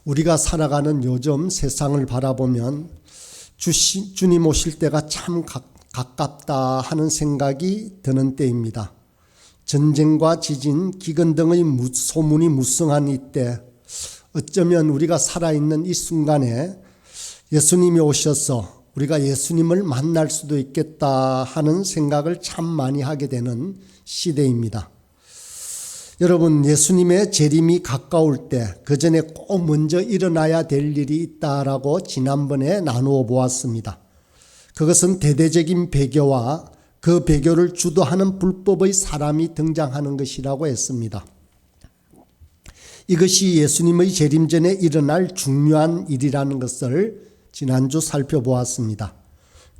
우리가 살아가는 요즘 세상을 바라보면 주님 오실 때가 참 가깝다 하는 생각이 드는 때입니다. 전쟁과 지진, 기근 등의 소문이 무성한 이때 어쩌면 우리가 살아있는 이 순간에 예수님이 오셔서 우리가 예수님을 만날 수도 있겠다 하는 생각을 참 많이 하게 되는 시대입니다. 여러분, 예수님의 재림이 가까울 때 그 전에 꼭 먼저 일어나야 될 일이 있다라고 지난번에 나누어 보았습니다. 그것은 대대적인 배교와 그 배교를 주도하는 불법의 사람이 등장하는 것이라고 했습니다. 이것이 예수님의 재림 전에 일어날 중요한 일이라는 것을 지난주 살펴보았습니다.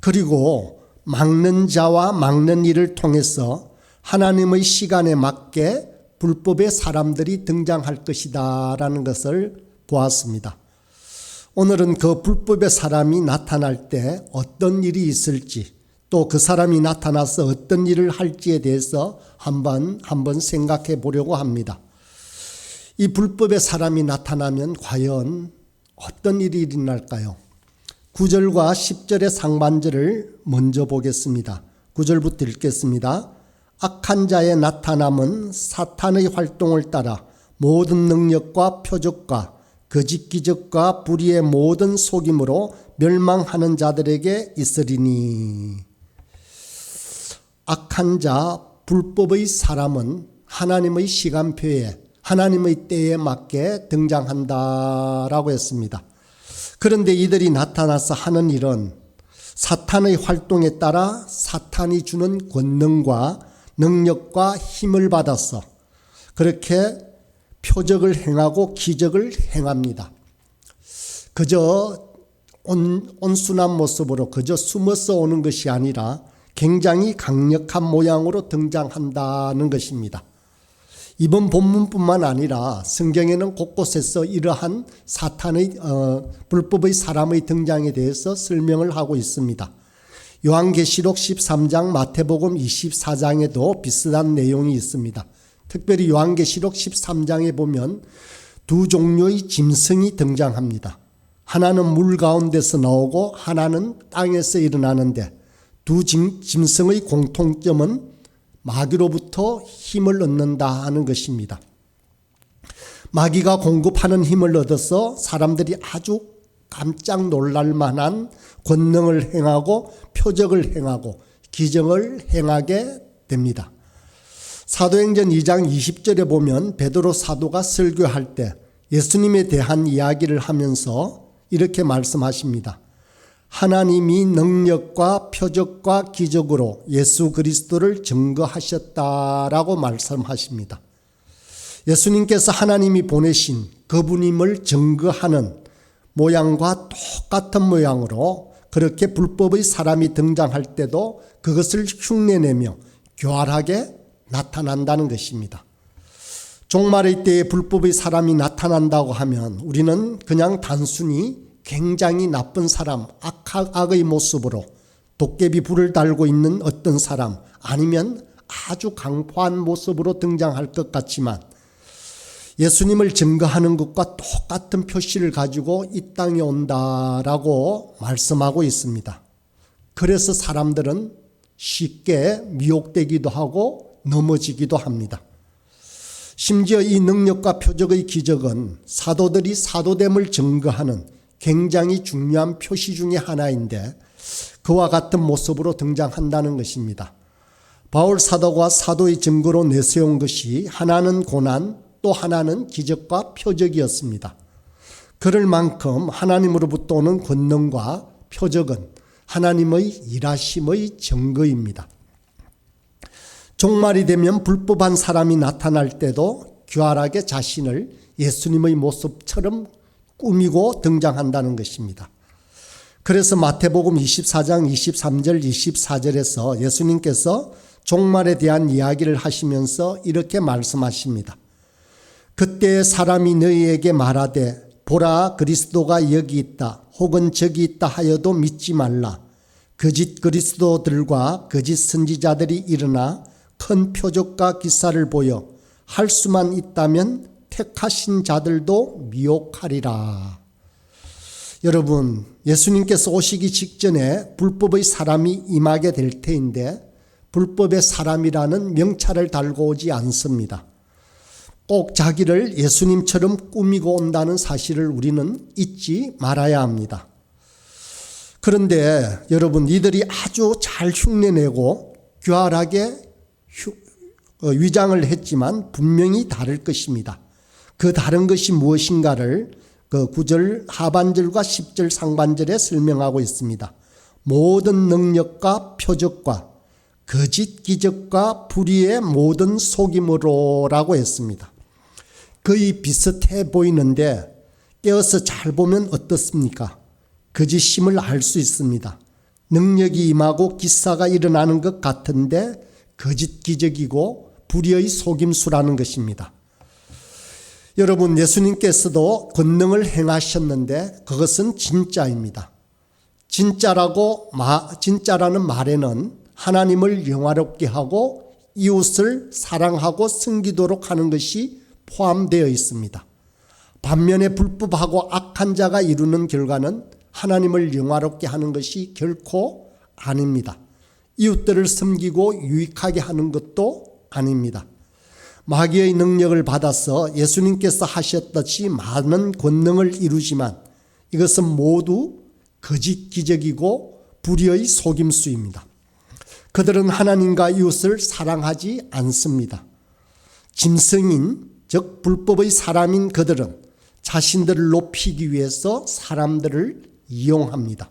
그리고 막는 자와 막는 일을 통해서 하나님의 시간에 맞게 불법의 사람들이 등장할 것이다 라는 것을 보았습니다. 오늘은 그 불법의 사람이 나타날 때 어떤 일이 있을지, 또 그 사람이 나타나서 어떤 일을 할지에 대해서 한번 생각해 보려고 합니다. 이 불법의 사람이 나타나면 과연 어떤 일이 일어날까요? 9절과 10절의 상반절을 먼저 보겠습니다. 9절부터 읽겠습니다. 악한 자의 나타남은 사탄의 활동을 따라 모든 능력과 표적과 거짓 기적과 불의의 모든 속임으로 멸망하는 자들에게 있으리니. 악한 자, 불법의 사람은 하나님의 시간표에, 하나님의 때에 맞게 등장한다라고 했습니다. 그런데 이들이 나타나서 하는 일은 사탄의 활동에 따라 사탄이 주는 권능과 능력과 힘을 받아서 그렇게 표적을 행하고 기적을 행합니다. 그저 온순한 모습으로 그저 숨어서 오는 것이 아니라 굉장히 강력한 모양으로 등장한다는 것입니다. 이번 본문뿐만 아니라 성경에는 곳곳에서 이러한 사탄의 불법의 사람의 등장에 대해서 설명을 하고 있습니다. 요한계시록 13장, 마태복음 24장에도 비슷한 내용이 있습니다. 특별히 요한계시록 13장에 보면 두 종류의 짐승이 등장합니다. 하나는 물 가운데서 나오고 하나는 땅에서 일어나는데 두 짐승의 공통점은 마귀로부터 힘을 얻는다 하는 것입니다. 마귀가 공급하는 힘을 얻어서 사람들이 아주 깜짝 놀랄 만한 권능을 행하고 표적을 행하고 기적을 행하게 됩니다. 사도행전 2장 20절에 보면 베드로 사도가 설교할 때 예수님에 대한 이야기를 하면서 이렇게 말씀하십니다. 하나님이 능력과 표적과 기적으로 예수 그리스도를 증거하셨다라고 말씀하십니다. 예수님께서 하나님이 보내신 그분임을 증거하는 모양과 똑같은 모양으로 그렇게 불법의 사람이 등장할 때도 그것을 흉내내며 교활하게 나타난다는 것입니다. 종말의 때에 불법의 사람이 나타난다고 하면 우리는 그냥 단순히 굉장히 나쁜 사람, 악의 모습으로 도깨비 불을 달고 있는 어떤 사람 아니면 아주 강포한 모습으로 등장할 것 같지만 예수님을 증거하는 것과 똑같은 표시를 가지고 이 땅에 온다라고 말씀하고 있습니다. 그래서 사람들은 쉽게 미혹되기도 하고 넘어지기도 합니다. 심지어 이 능력과 표적의 기적은 사도들이 사도됨을 증거하는 굉장히 중요한 표시 중에 하나인데 그와 같은 모습으로 등장한다는 것입니다. 바울 사도가 사도의 증거로 내세운 것이 하나는 고난, 또 하나는 기적과 표적이었습니다. 그럴 만큼 하나님으로부터 오는 권능과 표적은 하나님의 일하심의 증거입니다. 종말이 되면 불법한 사람이 나타날 때도 교활하게 자신을 예수님의 모습처럼 꾸미고 등장한다는 것입니다. 그래서 마태복음 24장 23절 24절에서 예수님께서 종말에 대한 이야기를 하시면서 이렇게 말씀하십니다. 그때 사람이 너희에게 말하되 보라 그리스도가 여기 있다 혹은 저기 있다 하여도 믿지 말라. 거짓 그리스도들과 거짓 선지자들이 일어나 큰 표적과 기사를 보여 할 수만 있다면 택하신 자들도 미혹하리라. 여러분, 예수님께서 오시기 직전에 불법의 사람이 임하게 될 터인데 불법의 사람이라는 명찰을 달고 오지 않습니다. 꼭 자기를 예수님처럼 꾸미고 온다는 사실을 우리는 잊지 말아야 합니다. 그런데 여러분, 이들이 아주 잘 흉내내고 교활하게 위장을 했지만 분명히 다를 것입니다. 그 다른 것이 무엇인가를 그 9절 하반절과 10절 상반절에 설명하고 있습니다. 모든 능력과 표적과 거짓 기적과 불의의 모든 속임으로라고 했습니다. 거의 비슷해 보이는데 깨어서 잘 보면 어떻습니까? 거짓임을 알 수 있습니다. 능력이 임하고 기사가 일어나는 것 같은데 거짓 기적이고 불의의 속임수라는 것입니다. 여러분, 예수님께서도 권능을 행하셨는데 그것은 진짜입니다. 진짜라는 말에는 하나님을 영화롭게 하고 이웃을 사랑하고 섬기도록 하는 것이 포함되어 있습니다. 반면에 불법하고 악한 자가 이루는 결과는 하나님을 영화롭게 하는 것이 결코 아닙니다. 이웃들을 섬기고 유익하게 하는 것도 아닙니다. 마귀의 능력을 받아서 예수님께서 하셨듯이 많은 권능을 이루지만 이것은 모두 거짓 기적이고 불의의 속임수입니다. 그들은 하나님과 이웃을 사랑하지 않습니다. 짐승인, 즉 불법의 사람인 그들은 자신들을 높이기 위해서 사람들을 이용합니다.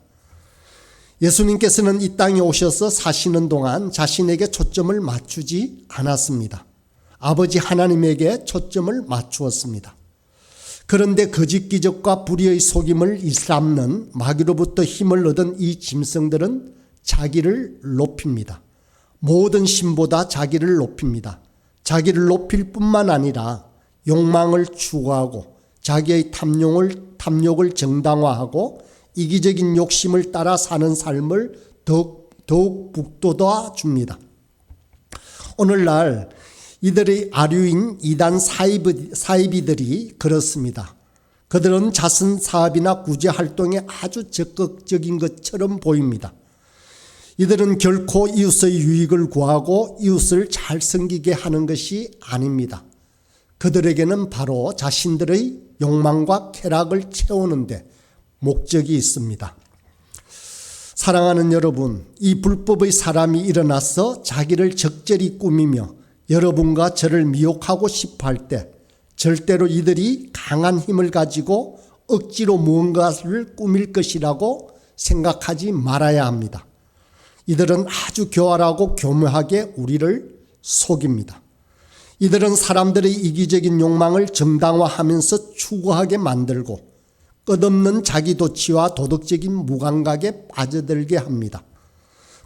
예수님께서는 이 땅에 오셔서 사시는 동안 자신에게 초점을 맞추지 않았습니다. 아버지 하나님에게 초점을 맞추었습니다. 그런데 거짓 기적과 불의의 속임을 일삼는 마귀로부터 힘을 얻은 이 짐승들은 자기를 높입니다. 모든 신보다 자기를 높입니다. 자기를 높일 뿐만 아니라 욕망을 추구하고 자기의 탐욕을 정당화하고 이기적인 욕심을 따라 사는 삶을 더욱 북돋아 줍니다. 오늘날 이들의 아류인 이단 사이비들이 그렇습니다. 그들은 자선 사업이나 구제 활동에 아주 적극적인 것처럼 보입니다. 이들은 결코 이웃의 유익을 구하고 이웃을 잘 섬기게 하는 것이 아닙니다. 그들에게는 바로 자신들의 욕망과 쾌락을 채우는데 목적이 있습니다. 사랑하는 여러분, 이 불법의 사람이 일어나서 자기를 적절히 꾸미며 여러분과 저를 미혹하고 싶어 할 때 절대로 이들이 강한 힘을 가지고 억지로 무언가를 꾸밀 것이라고 생각하지 말아야 합니다. 이들은 아주 교활하고 교묘하게 우리를 속입니다. 이들은 사람들의 이기적인 욕망을 정당화하면서 추구하게 만들고 끝없는 자기도취와 도덕적인 무감각에 빠져들게 합니다.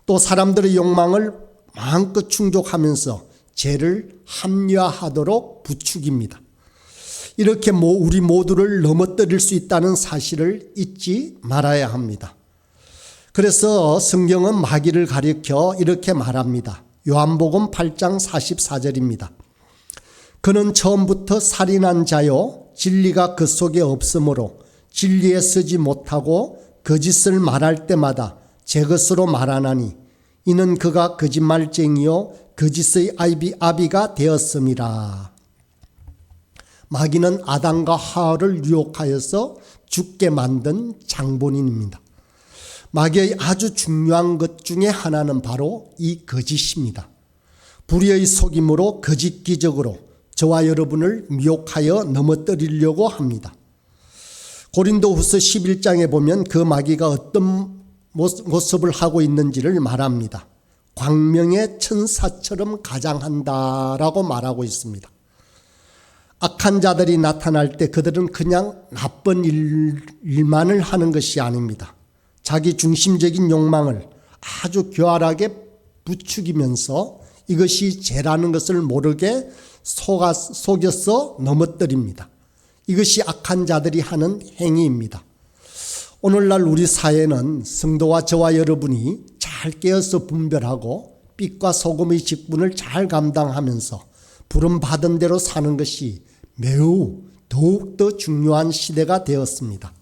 또 사람들의 욕망을 마음껏 충족하면서 죄를 합리화하도록 부추깁니다. 이렇게 우리 모두를 넘어뜨릴 수 있다는 사실을 잊지 말아야 합니다. 그래서 성경은 마귀를 가리켜 이렇게 말합니다. 요한복음 8장 44절입니다. 그는 처음부터 살인한 자요 진리가 그 속에 없으므로 진리에 서지 못하고 거짓을 말할 때마다 제 것으로 말하나니 이는 그가 거짓말쟁이요 거짓의 아비가 되었음이라. 마귀는 아담과 하와를 유혹하여서 죽게 만든 장본인입니다. 마귀의 아주 중요한 것 중에 하나는 바로 이 거짓입니다. 불의의 속임으로 거짓 기적으로 저와 여러분을 미혹하여 넘어뜨리려고 합니다. 고린도후서 11장에 보면 그 마귀가 어떤 모습을 하고 있는지를 말합니다. 광명의 천사처럼 가장한다라고 말하고 있습니다. 악한 자들이 나타날 때 그들은 그냥 나쁜 일만을 하는 것이 아닙니다. 자기 중심적인 욕망을 아주 교활하게 부추기면서 이것이 죄라는 것을 모르게 속여서 넘어뜨립니다. 이것이 악한 자들이 하는 행위입니다. 오늘날 우리 사회는 성도와 저와 여러분이 잘 깨어서 분별하고 빛과 소금의 직분을 잘 감당하면서 부름받은 대로 사는 것이 매우 더욱더 중요한 시대가 되었습니다.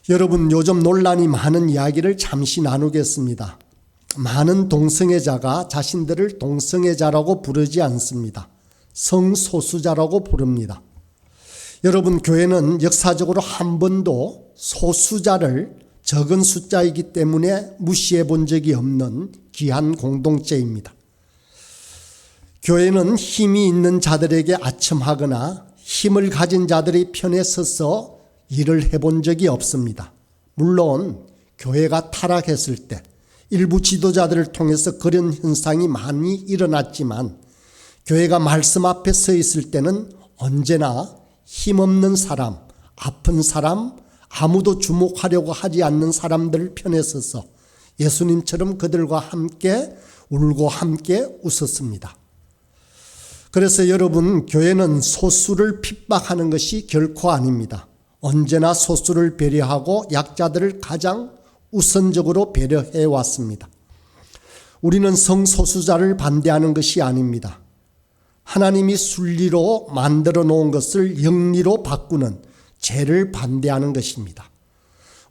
여러분, 요즘 논란이 많은 이야기를 잠시 나누겠습니다. 많은 동성애자가 자신들을 동성애자라고 부르지 않습니다. 성소수자라고 부릅니다. 여러분, 교회는 역사적으로 한 번도 소수자를 적은 숫자이기 때문에 무시해 본 적이 없는 귀한 공동체입니다. 교회는 힘이 있는 자들에게 아첨하거나 힘을 가진 자들의 편에 서서 일을 해본 적이 없습니다. 물론 교회가 타락했을 때 일부 지도자들을 통해서 그런 현상이 많이 일어났지만, 교회가 말씀 앞에 서 있을 때는 언제나 힘없는 사람, 아픈 사람, 아무도 주목하려고 하지 않는 사람들 편에 서서 예수님처럼 그들과 함께 울고 함께 웃었습니다. 그래서 여러분, 교회는 소수를 핍박하는 것이 결코 아닙니다. 언제나 소수를 배려하고 약자들을 가장 우선적으로 배려해 왔습니다. 우리는 성소수자를 반대하는 것이 아닙니다. 하나님이 순리로 만들어 놓은 것을 영리로 바꾸는 죄를 반대하는 것입니다.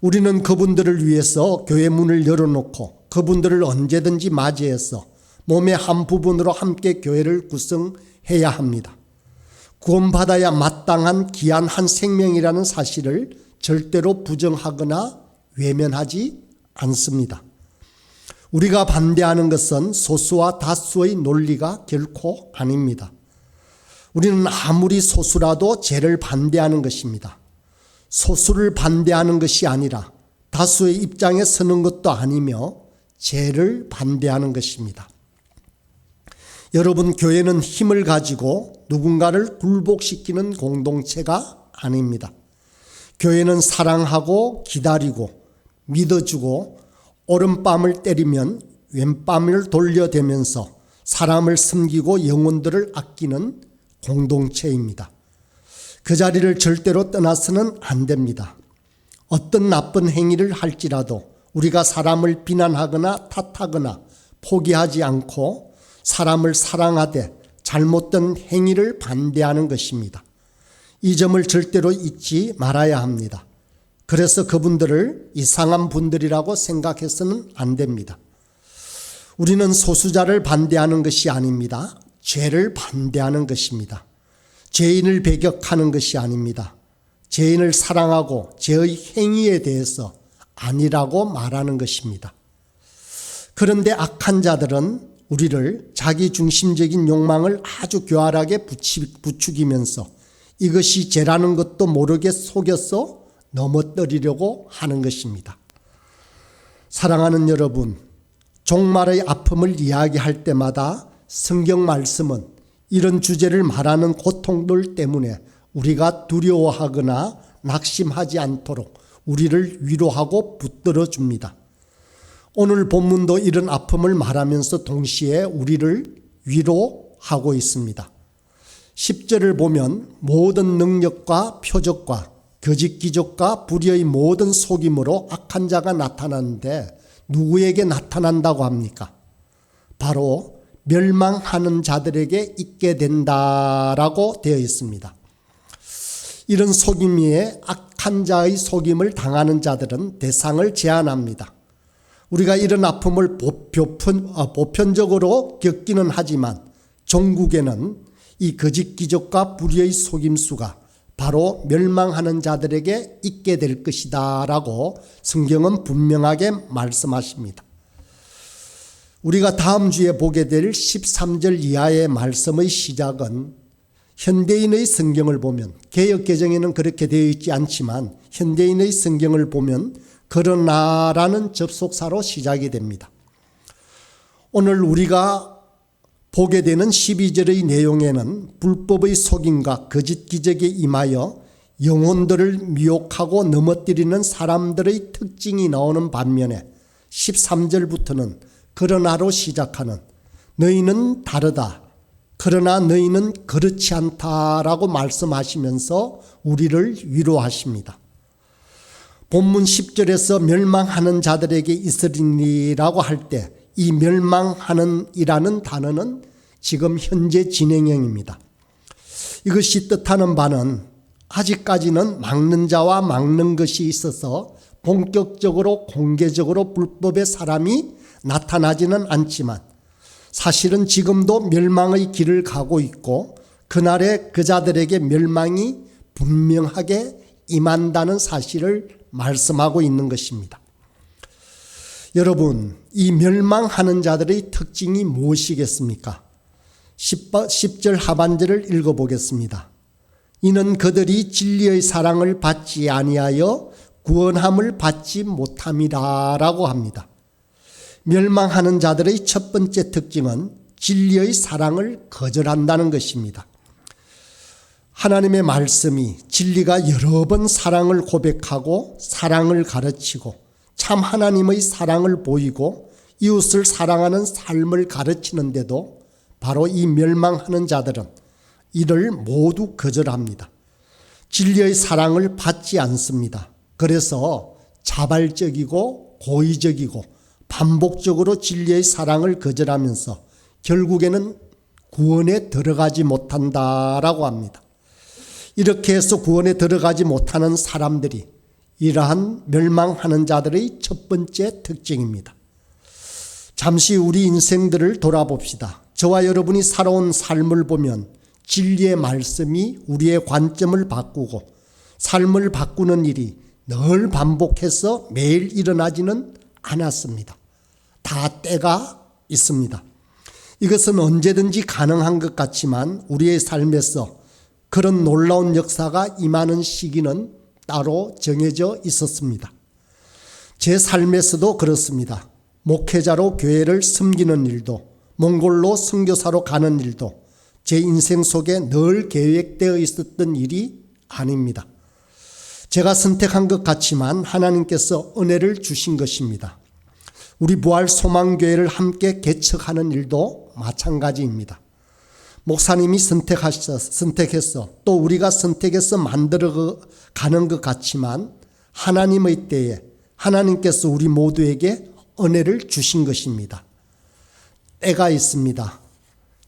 우리는 그분들을 위해서 교회 문을 열어놓고 그분들을 언제든지 맞이해서 몸의 한 부분으로 함께 교회를 구성해야 합니다. 구원받아야 마땅한 귀한 한 생명이라는 사실을 절대로 부정하거나 외면하지 않습니다. 우리가 반대하는 것은 소수와 다수의 논리가 결코 아닙니다. 우리는 아무리 소수라도 죄를 반대하는 것입니다. 소수를 반대하는 것이 아니라 다수의 입장에 서는 것도 아니며 죄를 반대하는 것입니다. 여러분, 교회는 힘을 가지고 누군가를 굴복시키는 공동체가 아닙니다. 교회는 사랑하고 기다리고 믿어주고 오른밤을 때리면 왼밤을 돌려대면서 사람을 섬기고 영혼들을 아끼는 공동체입니다. 그 자리를 절대로 떠나서는 안 됩니다. 어떤 나쁜 행위를 할지라도 우리가 사람을 비난하거나 탓하거나 포기하지 않고 사람을 사랑하되 잘못된 행위를 반대하는 것입니다. 이 점을 절대로 잊지 말아야 합니다. 그래서 그분들을 이상한 분들이라고 생각해서는 안 됩니다. 우리는 소수자를 반대하는 것이 아닙니다. 죄를 반대하는 것입니다. 죄인을 배격하는 것이 아닙니다. 죄인을 사랑하고 죄의 행위에 대해서 아니라고 말하는 것입니다. 그런데 악한 자들은 우리를 자기중심적인 욕망을 아주 교활하게 부추기면서 이것이 죄라는 것도 모르게 속여서 넘어뜨리려고 하는 것입니다. 사랑하는 여러분, 종말의 아픔을 이야기할 때마다 성경 말씀은 이런 주제를 말하는 고통들 때문에 우리가 두려워하거나 낙심하지 않도록 우리를 위로하고 붙들어 줍니다. 오늘 본문도 이런 아픔을 말하면서 동시에 우리를 위로하고 있습니다. 10절을 보면 모든 능력과 표적과 거짓 기적과 불의의 모든 속임으로 악한 자가 나타나는데 누구에게 나타난다고 합니까? 바로 멸망하는 자들에게 있게 된다라고 되어 있습니다. 이런 속임에 악한 자의 속임을 당하는 자들은 대상을 제한합니다. 우리가 이런 아픔을 보편적으로 겪기는 하지만 종국에는 이 거짓 기적과 불의의 속임수가 바로 멸망하는 자들에게 있게 될 것이다 라고 성경은 분명하게 말씀하십니다. 우리가 다음 주에 보게 될 13절 이하의 말씀의 시작은 현대인의 성경을 보면, 개역개정에는 그렇게 되어 있지 않지만 현대인의 성경을 보면 그러나라는 접속사로 시작이 됩니다. 오늘 우리가 보게 되는 12절의 내용에는 불법의 속임과 거짓 기적에 임하여 영혼들을 미혹하고 넘어뜨리는 사람들의 특징이 나오는 반면에 13절부터는 그러나로 시작하는 너희는 다르다, 그러나 너희는 그렇지 않다라고 말씀하시면서 우리를 위로하십니다. 본문 10절에서 멸망하는 자들에게 있으리라고 할 때 이 멸망하는 이라는 단어는 지금 현재 진행형입니다. 이것이 뜻하는 바는 아직까지는 막는 자와 막는 것이 있어서 본격적으로 공개적으로 불법의 사람이 나타나지는 않지만 사실은 지금도 멸망의 길을 가고 있고 그날에 그 자들에게 멸망이 분명하게 임한다는 사실을 말씀하고 있는 것입니다. 여러분, 이 멸망하는 자들의 특징이 무엇이겠습니까? 10절 하반절을 읽어보겠습니다. 이는 그들이 진리의 사랑을 받지 아니하여 구원함을 받지 못함이라 라고 합니다. 멸망하는 자들의 첫 번째 특징은 진리의 사랑을 거절한다는 것입니다. 하나님의 말씀이 진리가 여러 번 사랑을 고백하고 사랑을 가르치고 참 하나님의 사랑을 보이고 이웃을 사랑하는 삶을 가르치는데도 바로 이 멸망하는 자들은 이를 모두 거절합니다. 진리의 사랑을 받지 않습니다. 그래서 자발적이고 고의적이고 반복적으로 진리의 사랑을 거절하면서 결국에는 구원에 들어가지 못한다라고 합니다. 이렇게 해서 구원에 들어가지 못하는 사람들이 이러한 멸망하는 자들의 첫 번째 특징입니다. 잠시 우리 인생들을 돌아봅시다. 저와 여러분이 살아온 삶을 보면 진리의 말씀이 우리의 관점을 바꾸고 삶을 바꾸는 일이 늘 반복해서 매일 일어나지는 않았습니다. 다 때가 있습니다. 이것은 언제든지 가능한 것 같지만 우리의 삶에서 그런 놀라운 역사가 임하는 시기는 따로 정해져 있었습니다. 제 삶에서도 그렇습니다. 목회자로 교회를 섬기는 일도 몽골로 선교사로 가는 일도 제 인생 속에 늘 계획되어 있었던 일이 아닙니다. 제가 선택한 것 같지만 하나님께서 은혜를 주신 것입니다. 우리 부활 소망교회를 함께 개척하는 일도 마찬가지입니다. 목사님이 선택해서 또 우리가 선택해서 만들어 가는 것 같지만 하나님의 때에 하나님께서 우리 모두에게 은혜를 주신 것입니다. 때가 있습니다.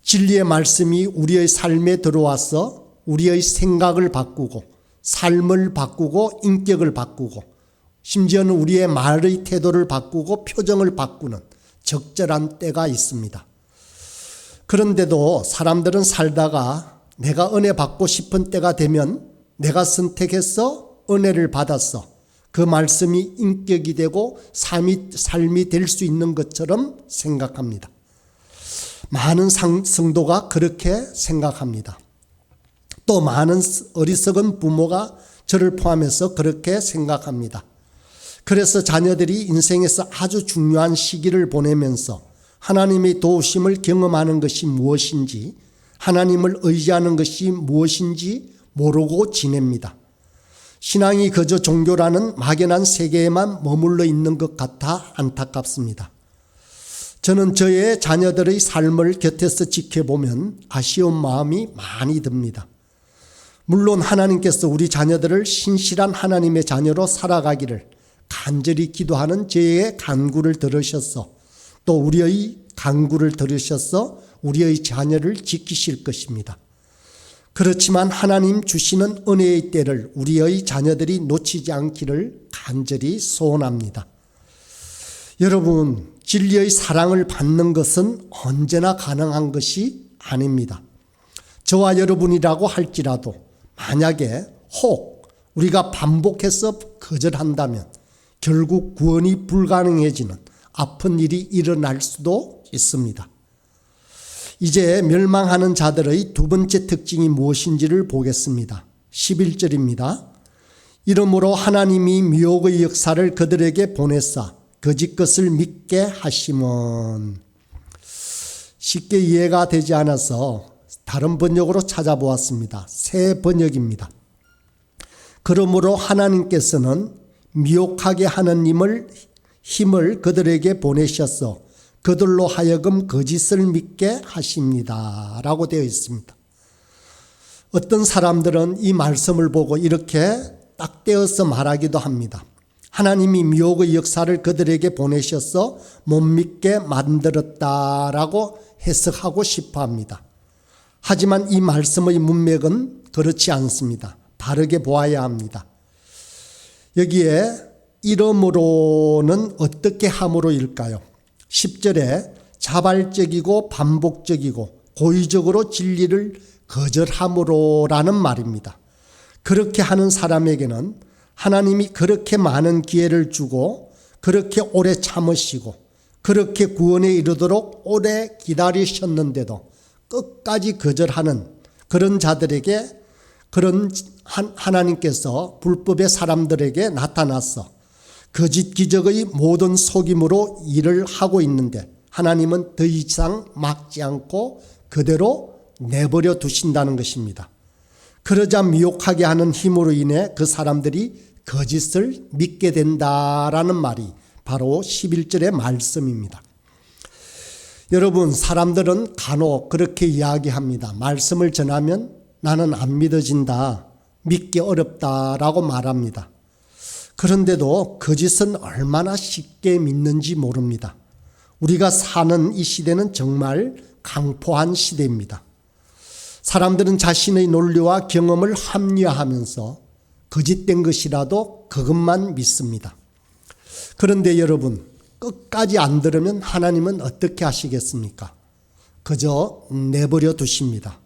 진리의 말씀이 우리의 삶에 들어와서 우리의 생각을 바꾸고 삶을 바꾸고 인격을 바꾸고 심지어는 우리의 말의 태도를 바꾸고 표정을 바꾸는 적절한 때가 있습니다. 그런데도 사람들은 살다가 내가 은혜 받고 싶은 때가 되면 내가 선택해서 은혜를 받았어. 그 말씀이 인격이 되고 삶이 될 수 있는 것처럼 생각합니다. 많은 성도가 그렇게 생각합니다. 또 많은 어리석은 부모가 저를 포함해서 그렇게 생각합니다. 그래서 자녀들이 인생에서 아주 중요한 시기를 보내면서 하나님의 도우심을 경험하는 것이 무엇인지 하나님을 의지하는 것이 무엇인지 모르고 지냅니다. 신앙이 그저 종교라는 막연한 세계에만 머물러 있는 것 같아 안타깝습니다. 저는 저의 자녀들의 삶을 곁에서 지켜보면 아쉬운 마음이 많이 듭니다. 물론 하나님께서 우리 자녀들을 신실한 하나님의 자녀로 살아가기를 간절히 기도하는 저의 간구를 들으셔서 또 우리의 간구를 들으셔서 우리의 자녀를 지키실 것입니다. 그렇지만 하나님 주시는 은혜의 때를 우리의 자녀들이 놓치지 않기를 간절히 소원합니다. 여러분, 진리의 사랑을 받는 것은 언제나 가능한 것이 아닙니다. 저와 여러분이라고 할지라도 만약에 혹 우리가 반복해서 거절한다면 결국 구원이 불가능해지는 아픈 일이 일어날 수도 있습니다. 이제 멸망하는 자들의 두 번째 특징이 무엇인지를 보겠습니다. 11절입니다. 이러므로 하나님이 미혹의 역사를 그들에게 보내사 거짓 것을 믿게 하심은, 쉽게 이해가 되지 않아서 다른 번역으로 찾아보았습니다. 새 번역입니다. 그러므로 하나님께서는 미혹하게 하는 힘을 그들에게 보내셔서 그들로 하여금 거짓을 믿게 하십니다 라고 되어 있습니다. 어떤 사람들은 이 말씀을 보고 이렇게 딱 떼어서 말하기도 합니다. 하나님이 미혹의 역사를 그들에게 보내셔서 못 믿게 만들었다라고 해석하고 싶어 합니다. 하지만 이 말씀의 문맥은 그렇지 않습니다. 바르게 보아야 합니다. 여기에 이러므로는 어떻게 함으로일까요? 10절에 자발적이고 반복적이고 고의적으로 진리를 거절함으로라는 말입니다. 그렇게 하는 사람에게는 하나님이 그렇게 많은 기회를 주고 그렇게 오래 참으시고 그렇게 구원에 이르도록 오래 기다리셨는데도 끝까지 거절하는 그런 자들에게 그런 하나님께서 불법의 사람들에게 나타나서 거짓 기적의 모든 속임으로 일을 하고 있는데 하나님은 더 이상 막지 않고 그대로 내버려 두신다는 것입니다. 그러자 미혹하게 하는 힘으로 인해 그 사람들이 거짓을 믿게 된다라는 말이 바로 11절의 말씀입니다. 여러분, 사람들은 간혹 그렇게 이야기합니다. 말씀을 전하면 나는 안 믿어진다, 믿기 어렵다라고 말합니다. 그런데도 거짓은 얼마나 쉽게 믿는지 모릅니다. 우리가 사는 이 시대는 정말 강포한 시대입니다. 사람들은 자신의 논리와 경험을 합리화하면서 거짓된 것이라도 그것만 믿습니다. 그런데 여러분, 끝까지 안 들으면 하나님은 어떻게 하시겠습니까? 그저 내버려 두십니다.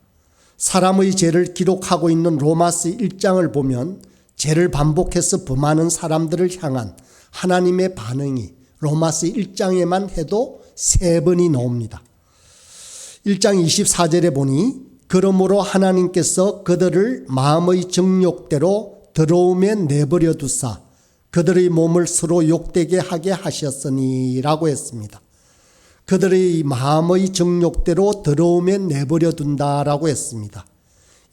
사람의 죄를 기록하고 있는 로마서 1장을 보면 죄를 반복해서 범하는 사람들을 향한 하나님의 반응이 로마서 1장에만 해도 3번이 나옵니다. 1장 24절에 보니 그러므로 하나님께서 그들을 마음의 정욕대로 더러움에 내버려 두사 그들의 몸을 서로 욕되게 하게 하셨으니 라고 했습니다. 그들의 마음의 정욕대로 더러움에 내버려 둔다라고 했습니다.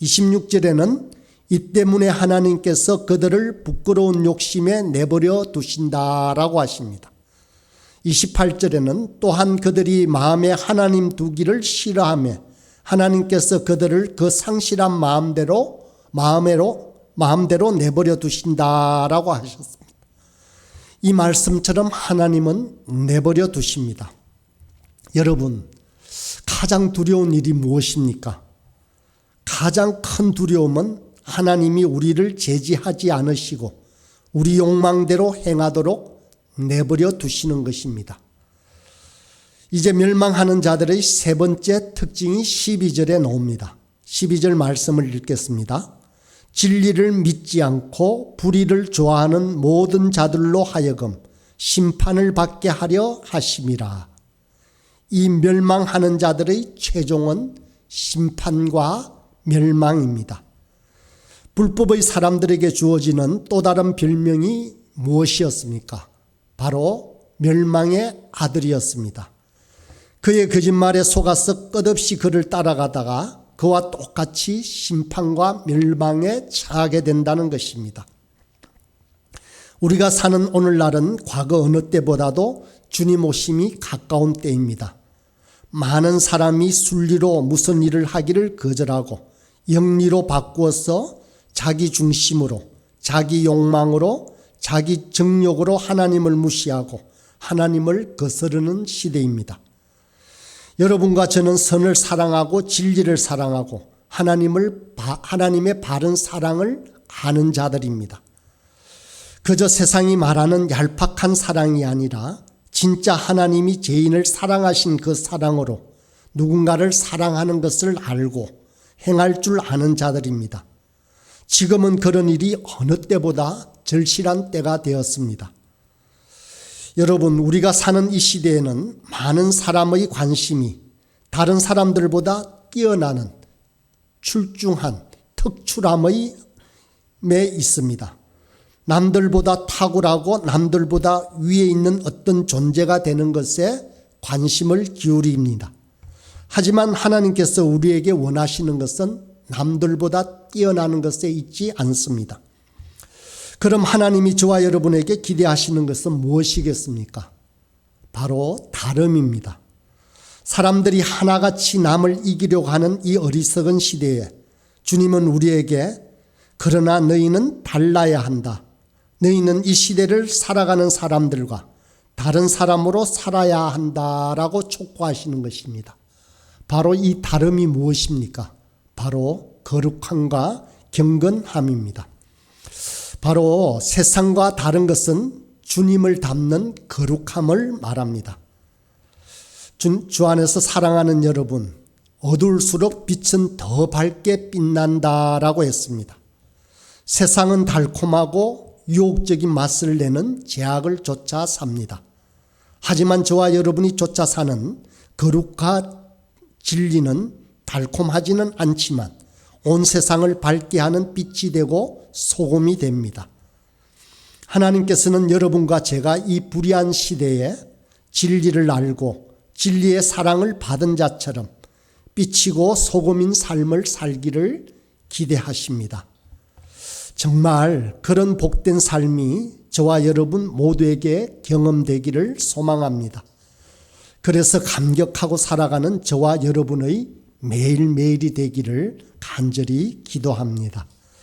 26절에는 이 때문에 하나님께서 그들을 부끄러운 욕심에 내버려 두신다라고 하십니다. 28절에는 또한 그들이 마음에 하나님 두기를 싫어하며 하나님께서 그들을 그 상실한 마음대로 내버려 두신다라고 하셨습니다. 이 말씀처럼 하나님은 내버려 두십니다. 여러분, 가장 두려운 일이 무엇입니까? 가장 큰 두려움은 하나님이 우리를 제지하지 않으시고 우리 욕망대로 행하도록 내버려 두시는 것입니다. 이제 멸망하는 자들의 세 번째 특징이 12절에 나옵니다. 12절 말씀을 읽겠습니다. 진리를 믿지 않고 불의를 좋아하는 모든 자들로 하여금 심판을 받게 하려 하심이라. 이 멸망하는 자들의 최종은 심판과 멸망입니다. 불법의 사람들에게 주어지는 또 다른 별명이 무엇이었습니까? 바로 멸망의 아들이었습니다. 그의 거짓말에 속아서 끝없이 그를 따라가다가 그와 똑같이 심판과 멸망에 처하게 된다는 것입니다. 우리가 사는 오늘날은 과거 어느 때보다도 주님 오심이 가까운 때입니다. 많은 사람이 순리로 무슨 일을 하기를 거절하고 영리로 바꾸어서 자기 중심으로, 자기 욕망으로, 자기 정욕으로 하나님을 무시하고 하나님을 거스르는 시대입니다. 여러분과 저는 선을 사랑하고 진리를 사랑하고 하나님의 바른 사랑을 아는 자들입니다. 그저 세상이 말하는 얄팍한 사랑이 아니라 진짜 하나님이 죄인을 사랑하신 그 사랑으로 누군가를 사랑하는 것을 알고 행할 줄 아는 자들입니다. 지금은 그런 일이 어느 때보다 절실한 때가 되었습니다. 여러분, 우리가 사는 이 시대에는 많은 사람의 관심이 다른 사람들보다 뛰어나는 출중한 특출함에 있습니다. 남들보다 탁월하고 남들보다 위에 있는 어떤 존재가 되는 것에 관심을 기울입니다. 하지만 하나님께서 우리에게 원하시는 것은 남들보다 뛰어나는 것에 있지 않습니다. 그럼 하나님이 저와 여러분에게 기대하시는 것은 무엇이겠습니까? 바로 다름입니다. 사람들이 하나같이 남을 이기려고 하는 이 어리석은 시대에 주님은 우리에게 그러나 너희는 달라야 한다. 너희는 이 시대를 살아가는 사람들과 다른 사람으로 살아야 한다라고 촉구하시는 것입니다. 바로 이 다름이 무엇입니까? 바로 거룩함과 경건함입니다. 바로 세상과 다른 것은 주님을 닮는 거룩함을 말합니다. 주 안에서 사랑하는 여러분, 어두울수록 빛은 더 밝게 빛난다라고 했습니다. 세상은 달콤하고 유혹적인 맛을 내는 제약을 쫓아 삽니다. 하지만 저와 여러분이 쫓아 사는 거룩과 진리는 달콤하지는 않지만 온 세상을 밝게 하는 빛이 되고 소금이 됩니다. 하나님께서는 여러분과 제가 이 불의한 시대에 진리를 알고 진리의 사랑을 받은 자처럼 빛이고 소금인 삶을 살기를 기대하십니다. 정말 그런 복된 삶이 저와 여러분 모두에게 경험되기를 소망합니다. 그래서 감격하고 살아가는 저와 여러분의 매일매일이 되기를 간절히 기도합니다.